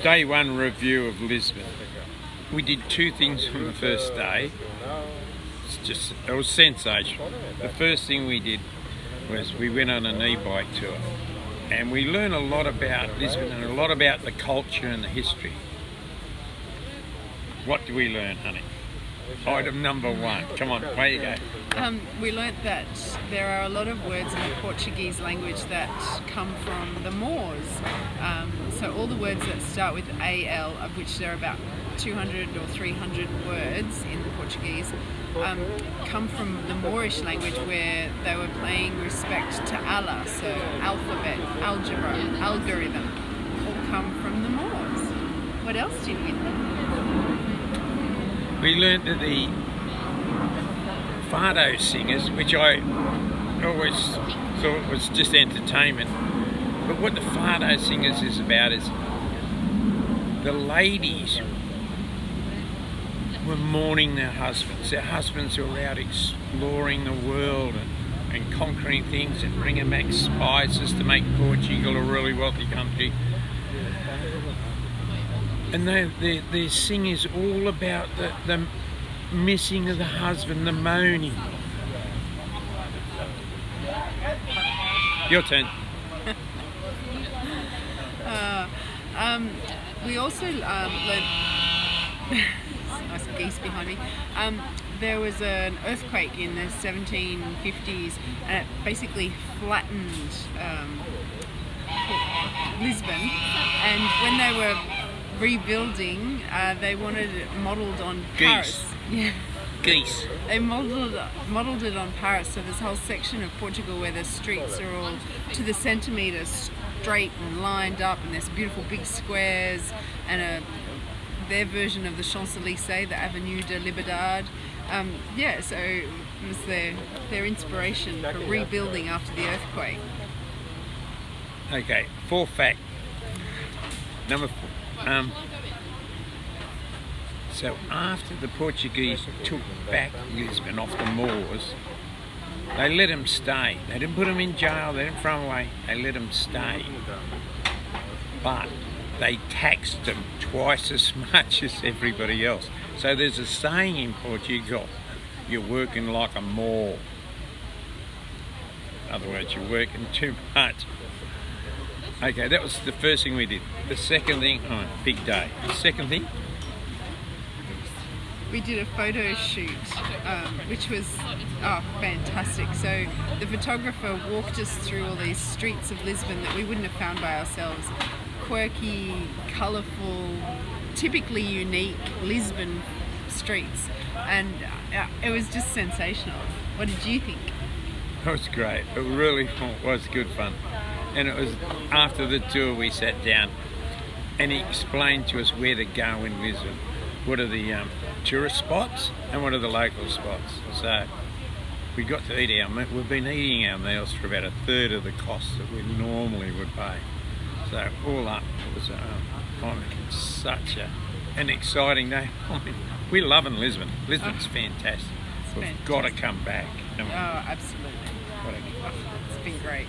Day one review of Lisbon. We did two things on the first day. It was sensational. The first thing we did was we went on an e-bike tour, and we learned a lot about Lisbon and a lot about the culture and the history. What do we learn, honey? Item number one. Come on, away you go. We learnt that there are a lot of words in the Portuguese language that come from the Moors. So all the words that start with AL, of which there are about 200 or 300 words in the Portuguese, come from the Moorish language, where they were paying respect to Allah. So alphabet, algebra, algorithm, all come from the Moors. What else did we learn? We learnt that the fado singers, which I always thought was just entertainment, but what the fado singers is about is the ladies were mourning their husbands. Their husbands were out exploring the world and conquering things and bringing back spices to make Portugal a really wealthy country. And their sing is all about the missing of the husband, the moaning. Your turn. We also learned nice geese behind me. There was an earthquake in the 1750s, and it basically flattened Lisbon. And when they were rebuilding, they wanted it modelled on Paris. Yeah. Geese. They modelled it on Paris. So this whole section of Portugal where the streets are all to the centimetre straight and lined up, and there's beautiful big squares, and their version of the Champs-Élysées, the Avenue de Liberdade. So it was their inspiration for rebuilding after the earthquake. Okay, fourth fact. Number 4. So after the Portuguese took back Lisbon off the Moors, they let them stay. They didn't put them in jail, they didn't throw them away, they let them stay. But they taxed them twice as much as everybody else. So there's a saying in Portugal, you're working like a Moor. In other words, you're working too much. Okay, that was the first thing we did. The second thing, big day. The second thing? We did a photo shoot, which was fantastic. So the photographer walked us through all these streets of Lisbon that we wouldn't have found by ourselves. Quirky, colourful, typically unique Lisbon streets. And it was just sensational. What did you think? It was great. It really was good fun. And it was after the tour we sat down and he explained to us where to go in Lisbon. What are the tourist spots and what are the local spots. So we got to eat our meal. We've been eating our meals for about a third of the cost that we normally would pay. So all up, it was such an exciting day. We're loving Lisbon. Lisbon's fantastic. We've got to come back. Oh, absolutely. It's been great.